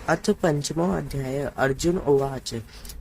अथ पंचमो अध्याय। अर्जुन उवाच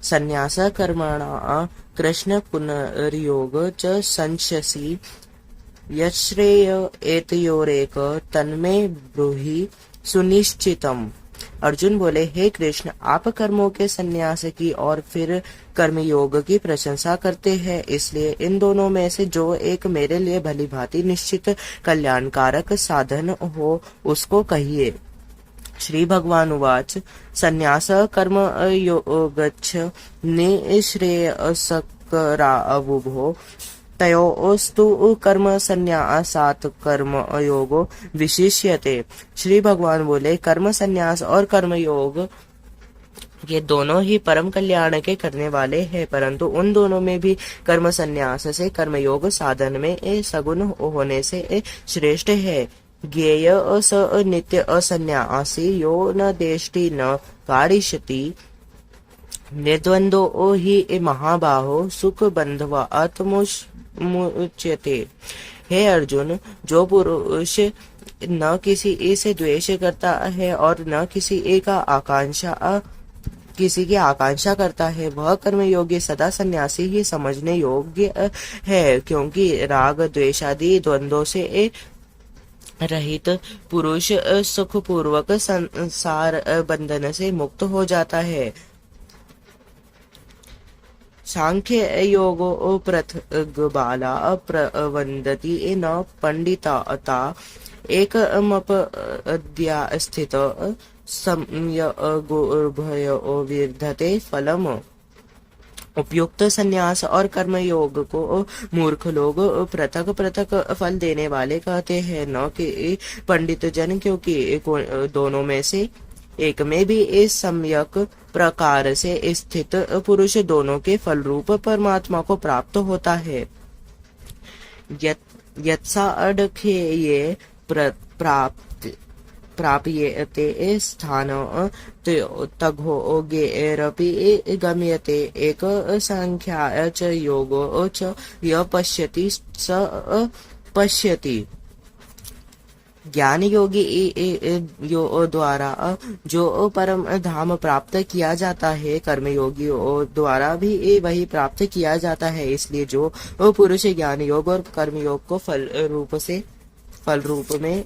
संन्यासः कर्मणा कृष्ण पुनर्योग च संशसि यच्छ्रेय एतयोरेक तन्मे ब्रूहि सुनिश्चितम्। अर्जुन बोले, हे कृष्ण, आप कर्मों के संन्यास की और फिर कर्मयोग की प्रशंसा करते हैं, इसलिए इन दोनों में से जो एक मेरे लिए भली भांति निश्चित कल्याणकारक साधन हो उसको कहिए। श्री भगवान उवाच संन्यास कर्म योगच्छ निःश्रेयसकरावुभो तयोस्तु कर्म संन्यासात् कर्म योगो विशिष्यते। श्री भगवान बोले, कर्म संन्यास और कर्म योग ये दोनों ही परम कल्याण के करने वाले हैं, परंतु उन दोनों में भी कर्म संन्यास से कर्मयोग साधन में सगुण होने से श्रेष्ठ है। ज्ञेय स नित्य असन्यासी यो न देष्टि न कारिष्यति निर्द्वंदो ही महाबाहो सुख बंधवा आत्मुच्यते। हे अर्जुन, जो पुरुष न किसी से द्वेष करता है और न किसी की आकांक्षा करता है, वह कर्म योग्य सदा सन्यासी ही समझने योग्य है, क्योंकि राग द्वेषादि द्वंद्वों से रहित पुरुष सुखपूर्वक संसार बंधन से मुक्त हो जाता है। सांख्य योगो पृथग्बाला प्रवदति न पंडिता एकमपद्यास्थित सम्यगुर्भयो विर्धते फलम। उपयुक्त संन्यास और कर्म योग को मूर्ख लोग पृथक पृथक फल देने वाले कहते हैं, न कि पंडित जन, क्योंकि दोनों में से एक में भी इस सम्यक प्रकार से स्थित पुरुष दोनों के फल रूप परमात्मा को प्राप्त होता है। यत्साढ़खेये प्राप्यते स्थान तद्योगेरपि गम्यते एक संख्या च योगो च य पश्यति स पश्यति। ज्ञान योगी द्वारा जो परम धाम प्राप्त किया जाता है, कर्मयोगी द्वारा भी वही प्राप्त किया जाता है। इसलिए जो पुरुष ज्ञान योग और कर्मयोग को फल रूप में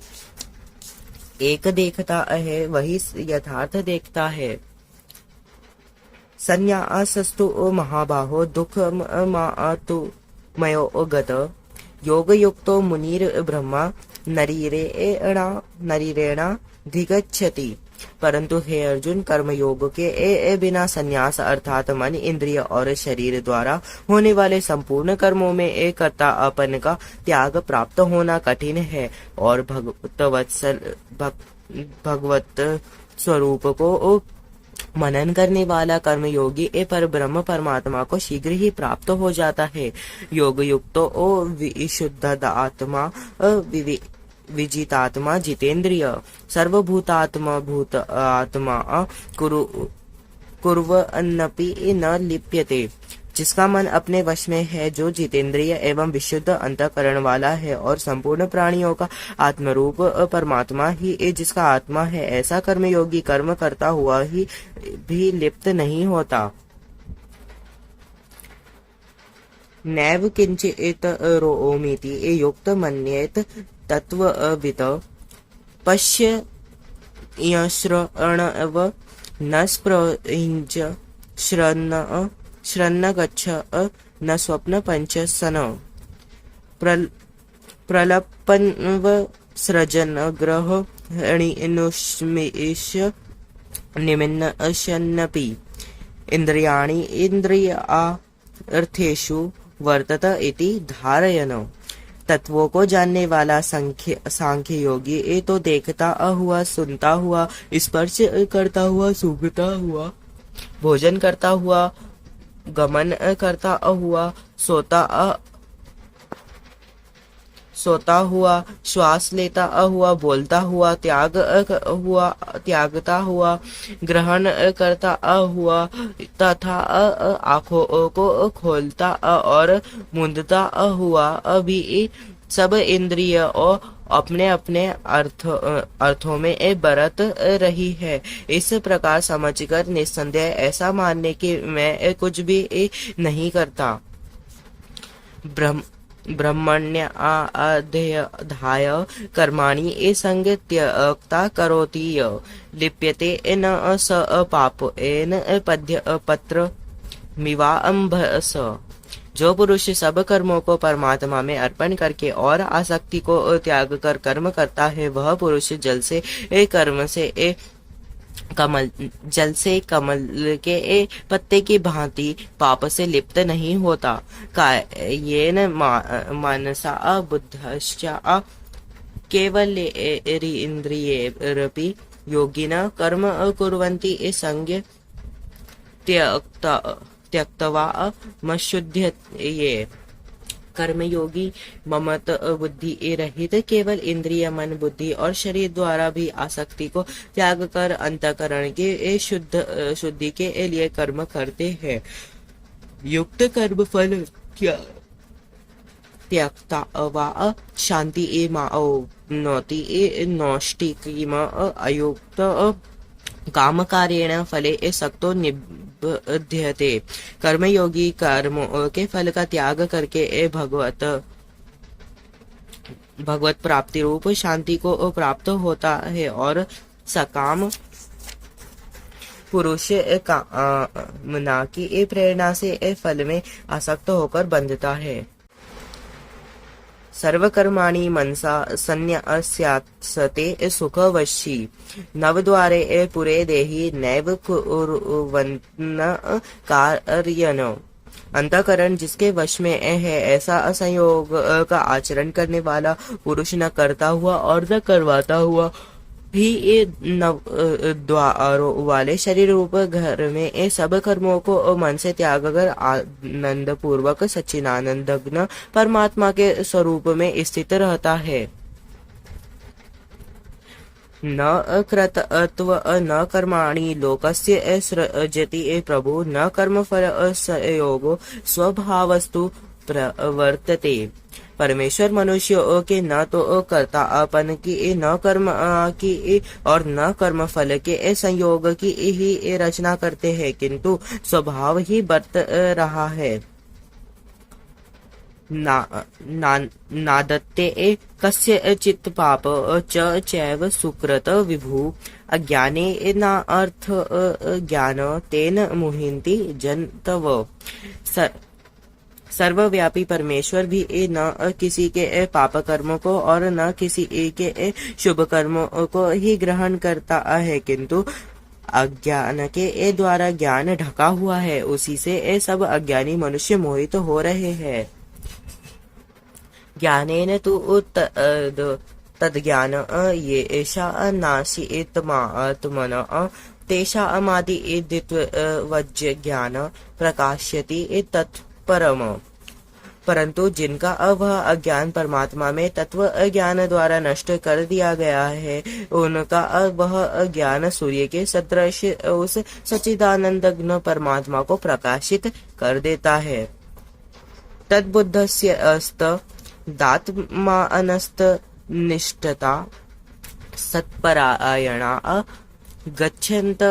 एक देखता है, वही यथार्थ देखता है। संन्यासस्तु महाबाहो दुःखमातु मयो गत योग युक्तो मुनिर ब्रह्मा नरीरेणाधिगच्छति। परंतु हे अर्जुन, कर्म योग के बिना संन्यास अर्थात मन, इंद्रिय और शरीर द्वारा होने वाले संपूर्ण कर्मों में कर्तापन का त्याग प्राप्त होना कठिन है, और भगवत स्वरूप को मनन करने वाला कर्मयोगी पर ब्रह्म परमात्मा को शीघ्र ही प्राप्त हो जाता है। योग युक्तो विशुद्ध आत्मा विजितात्मा जितेंद्रिय सर्वभूतात्मा भूत आत्मा कुर्वन्नपि न लिप्यते। जिसका मन अपने वश में है, जो जितेंद्रिय एवं विशुद्ध अंतःकरण वाला है और संपूर्ण प्राणियों का आत्मरूप परमात्मा ही जिसका आत्मा है, ऐसा कर्मयोगी कर्म करता हुआ ही भी लिप्त नहीं होता। नैव किंचित् रोमीति युक्त मन्येत तत्त्ववित् पश्यन्श्रवणव न स्पृहिञ्च श्रन्न गच्छ न स्वप्न पंचसन प्रलपन्व सृजन ग्रहणीनुष्मिष्य निमिन्नशन्नपि इंद्रियाणि इंद्रियार्थेषु वर्तत इति धारयन्। तत्वों को जानने वाला सांख्य योगी तो देखता हुआ, सुनता हुआ, स्पर्श करता हुआ, सूंघता हुआ, भोजन करता हुआ, गमन करता हुआ, सोता हुआ, श्वास लेता हुआ, बोलता हुआ, त्यागता हुआ, ग्रहण करता हुआ तथा आंखों को खोलता और मूंदता हुआ भी सब इंद्रिय और अपने अपने अर्थों में बरत रही है। इस प्रकार समझकर निस्संदेह ऐसा मानने कि मैं कुछ भी नहीं करता। ब्रह्म ब्रह्मण्याध्याय कर्माणि संग त्यक्ता करोति य लिप्यते न स पापेन पत्र मिवाम्भस। जो पुरुष सब कर्मों को परमात्मा में अर्पण करके और आसक्ति को त्याग कर कर्म करता है, वह पुरुष जल से कमल के पत्ते की भांति पाप से लिप्त नहीं होता। कायेन मनसा बुद्धश्च केवलेन्द्रियैरपि योगिनः कर्म कुर्वन्ति संग त्यक्त्वा मशुद्धये। कर्मयोगी ममत बुद्धि रहित केवल इंद्रिय मन बुद्धि और शरीर द्वारा भी आसक्ति को त्याग कर अंतःकरण के शुद्धि के लिए कर्म करते हैं। युक्त कर्म फल क्या त्यक्त्वा शांति नौति नौष्टिकीम अयुक्त काम कार्येण फले सक्तो निबध्यते। कर्मयोगी कर्मों के फल का त्याग करके भगवत प्राप्ति रूप शांति को प्राप्त होता है और सकाम पुरुष कामना की प्रेरणा से फल में आसक्त होकर बंधता है। सर्वकर्माणि मनसा संन्यस्यात्सते सुखवशी नवद्वारे पुरे देहि नैव कुर्वन्न कार्यन। अंतःकरण जिसके वश में है ऐसा असंयोग का आचरण करने वाला पुरुष न करता हुआ और न करवाता हुआ भी नव द्वारों वाले शरीर रूप घर में सब कर्मों को मन से त्याग कर आनंद पूर्वक सच्चिदानंदघ्न परमात्मा के स्वरूप में स्थित रहता है। न कृतत्व न कर्माणि लोकस्य सृजति प्रभु न कर्मफल संयोगो स्वभावस्तु प्रवर्तते। परमेश्वर मनुष्यों के न तो कर्तापन की न कर्म की और न कर्म फल के संयोग की ही रचना करते हैं, किंतु स्वभाव ही बरत रहा है। नादत्ते कस्यचित् पाप चैव सुकृत विभु अज्ञाने नार्थ ज्ञान तेन मुह्यन्ति जन्तव। सर्वव्यापी परमेश्वर भी न किसी के पाप कर्मों को और न किसी के शुभ कर्मों को ही ग्रहण करता है, किंतु अज्ञान के द्वारा ज्ञान ढका हुआ है, उसी से सब अज्ञानी मनुष्य मोहित हो रहे हैं। ज्ञानेन तु तद्ज्ञान येषा नासीत्मात्मनः तेषामादिद्वित्वज्ञान प्रकाश्यति तत्परम्। परंतु जिनका वह अज्ञान परमात्मा में तत्व ज्ञान द्वारा नष्ट कर दिया गया है, उनका वह ज्ञान सूर्य के सदृश उस सच्चिदानंदघ्न परमात्मा को प्रकाशित कर देता है। तद्बुद्धस्य अस्त दात्मानस्त निष्ठता सत्परायणा गच्छन्त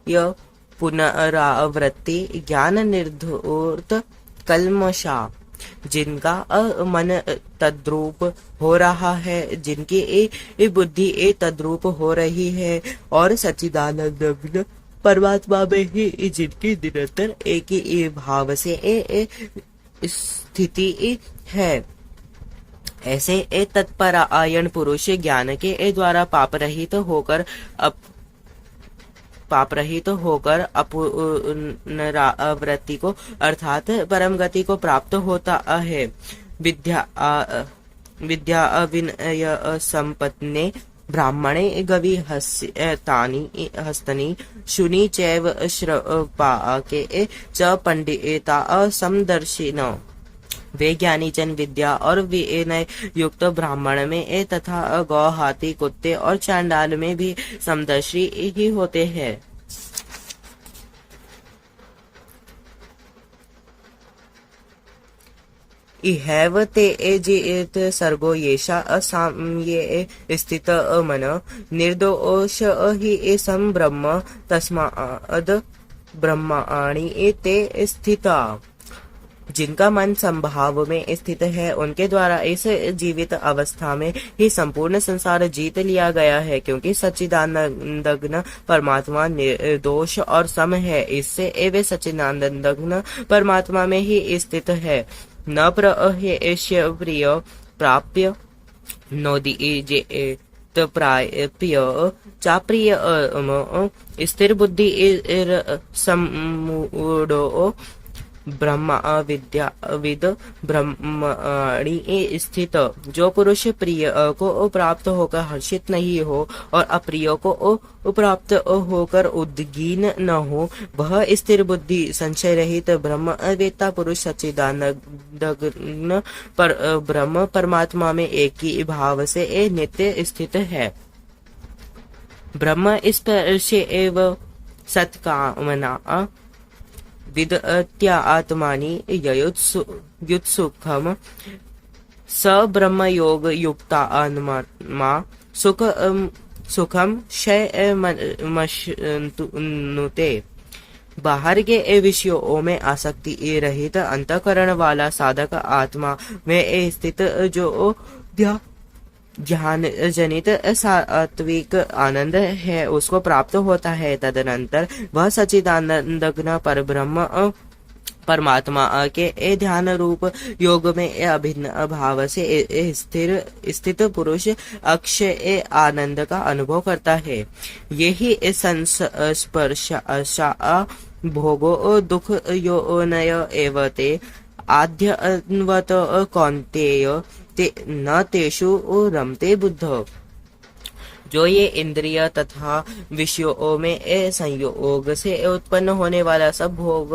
य पुनरावृत्ति ज्ञान निर्धूर्त कल्मषा। जिनका मन तद्रूप हो रहा है, जिनकी बुद्धि तद्रूप हो रही है और सच्चिदानंद परमात्मा में ही जिनकी निरंतर एक ही भाव से स्थिति है, ऐसे तत्परायण पुरुष ज्ञान के द्वारा पाप रहित होकर पुनरावृत्ति को अर्थात परम गति को प्राप्त होता है। विद्या विनय संपन्ने ब्राह्मणे गवि हस्तनि शुनि चैव श्रपाके च पंडिता समदर्शिन। वे ज्ञानी जन विद्या और विनय युक्त ब्राह्मण में तथा गौ हाथी कुत्ते और चांडाल में भी समदर्शी ही होते हैं। इहैव ते जित सर्गो येषा असाम्ये स्थित मन निर्दोष हि संब्रह्म तस्माद् ब्रह्माणि ते स्थिता। जिनका मन संभाव में स्थित है उनके द्वारा इस जीवित अवस्था में ही संपूर्ण संसार जीत लिया गया है, क्योंकि सच्चिदानंदघ्न परमात्मा निर्दोष और सम है। इससे वे सच्चिदानंदघ्न परमात्मा में ही स्थित है। न प्रहेष्य प्रिय प्राप्य नोदीजेत प्राप्य चाप्रिय स्थिर बुद्धि समूढ़ो ब्रह्मा विद्याविद ब्रह्मणि स्थित। जो पुरुष प्रिय को प्राप्त होकर हर्षित नहीं हो और अप्रिय को प्राप्त होकर उद्गीन न हो, वह स्थिर बुद्धि संशय रहित ब्रह्मवेत्ता पुरुष सच्चिदानंद पर ब्रह्म परमात्मा में एक ही भाव से नित्य स्थित है। ब्रह्म स्पर्शे एव सत्कामना विदत्या आत्मानि युत्सुखम स ब्रह्मयोग युक्ता आत्मा सुखम क्षयमश्नुते। बाहर के विषयों में आसक्ति रहित अंतःकरण वाला साधक आत्मा में स्थित जो ज्ञान जनित सात्विक आनंद है उसको प्राप्त होता है। तदनंतर वह सच्चिदानंदघ्न परब्रह्म परमात्मा के ध्यान रूप योग में अभिन्न भाव से स्थित पुरुष अक्षय आनंद का अनुभव करता है। यही संस्पर्शा भोगो दुख योनय एवते आद्यन्वत कौन्तेय ते न तेषु रमते बुद्ध। जो ये इंद्रिय तथा विषयों में संयोग से उत्पन्न होने वाला सब भोग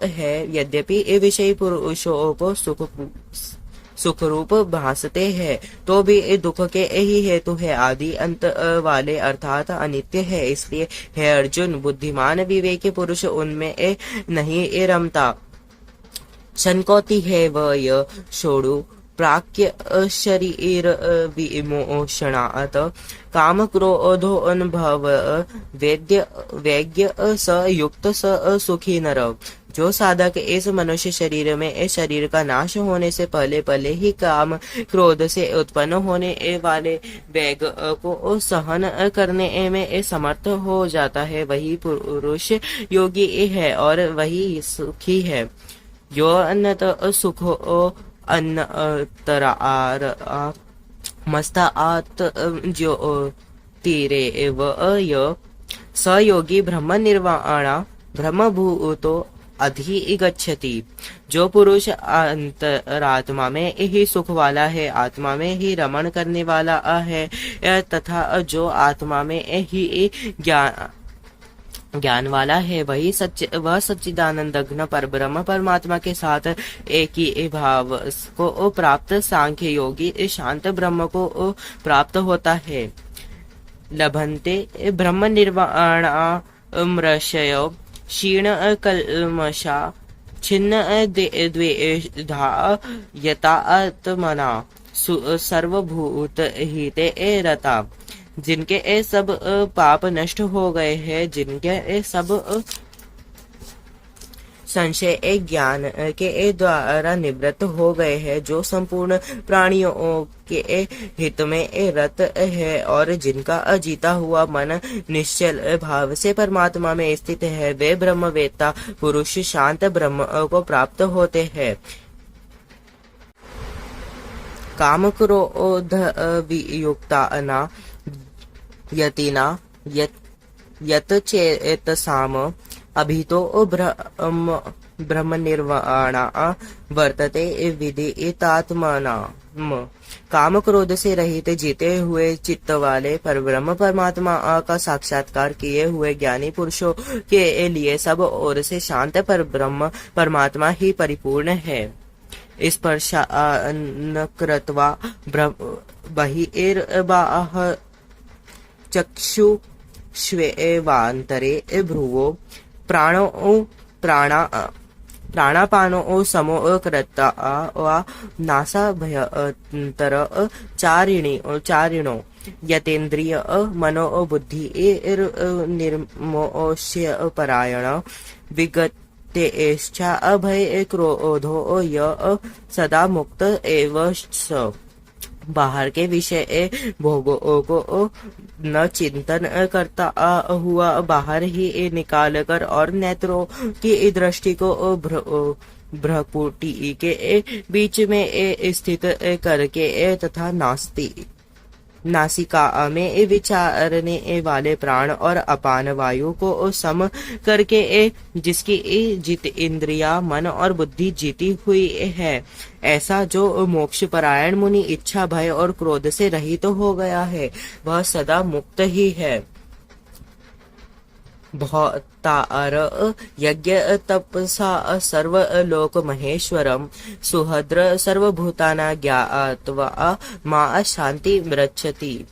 है, यद्यपि ये विषय पुरुषों को सुख रूप भासते हैं, तो भी दुख के ही हेतु है, आदि अंत वाले अर्थात अनित्य है। इसलिए हे अर्जुन, बुद्धिमान विवेकी पुरुष उनमें नहीं रमता। संकोति है वह छोड़ू प्राक्य शरीर विमोषणात् काम क्रोधो अनुभव वैज्ञ स युक्त स सुखी नर। जो साधक इस मनुष्य शरीर में शरीर का नाश होने से पहले ही काम क्रोध से उत्पन्न होने वाले वेग को सहन करने में समर्थ हो जाता है, वही पुरुष योगी है और वही सुखी है। यो अन्नत सुखो अन्नतरार मस्तात् ज्योतिरे य स योगी ब्रह्म निर्वाणा ब्रह्मभूतो अधिगच्छति। जो पुरुष अंतरात्मा में ही सुख वाला है, आत्मा में ही रमण करने वाला है, तथा जो आत्मा में ही ज्ञान वाला है, वह सच्चिदानंदघ्न परब्रह्म परमात्मा के साथ एक ही भाव को प्राप्त सांख्य योगी शांत ब्रह्म को प्राप्त होता है। लभन्ते ब्रह्म निर्वाणामृषय क्षीण कल्मषा छिन्न द्वेधा यतात्मना सर्वभूत हिते रता। जिनके सब पाप नष्ट हो गए हैं, जिनके सब संशय ज्ञान के द्वारा निवृत्त हो गए हैं, जो संपूर्ण प्राणियों के हित में रत है और जिनका जीता हुआ मन निश्चल भाव से परमात्मा में स्थित है, वे ब्रह्मवेत्ता पुरुष शांत ब्रह्म को प्राप्त होते हैं। काम क्रोध वियुक्ता न यतिना यत चेतसाम अभितो ब्रह्म निर्वाणा वर्तते विदितात्मना। काम क्रोध से रहित जीते हुए चित्त वाले परब्रह्म परमात्मा का साक्षात्कार किए हुए ज्ञानी पुरुषों के लिए सब ओर से शांत परब्रह्म परमात्मा ही परिपूर्ण है। स्पर्शान् कृत्वा बहिर्बाह चक्षु श्वेवान्तरे भ्रुवो प्राणा प्राणापानो समो कृता वा नासाभ्यंतर चारिणो यतेन्द्रिय मनोबुद्धि निर्मोष्य परायण विगतेश्चा अभय क्रोधो य सदा मुक्त एव स। बाहर के विषय भोगों को न चिंतन करता हुआ बाहर ही निकाल कर और नेत्रों की दृष्टि को भ्रकुटी के बीच में स्थित करके तथा नासिका में विचारने वाले प्राण और अपान वायु को सम करके जिसकी जित इंद्रिया मन और बुद्धि जीती हुई है, ऐसा जो मोक्ष परायण मुनि इच्छा भय और क्रोध से रहित तो हो गया है, वह सदा मुक्त ही है। भौतार यज्ञ तपसा सर्वलोक महेश्वरम सुहद्र सर्वभूताना ज्ञात्वा मां शांति मृच्छति।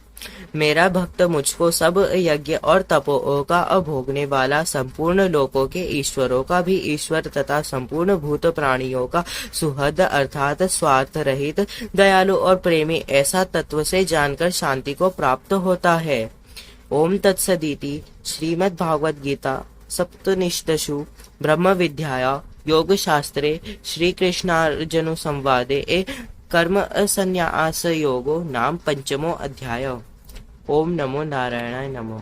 मेरा भक्त मुझको सब यज्ञ और तपों का भोगने वाला, संपूर्ण लोकों के ईश्वरों का भी ईश्वर तथा संपूर्ण भूत प्राणियों का सुहृद अर्थात स्वार्थ रहित, दयालु और प्रेमी ऐसा तत्व से जानकर शांति को प्राप्त होता है। ओम तत्सदिति श्रीमद् भागवत गीता सप्तनिषदसु ब्रह्म विद्याया योग शास्त्रे श्री कृष्णार्जुन संवादे कर्म संन्यास योगो नाम पंचमो अध्याय। ओम नमो नारायणाय नमः।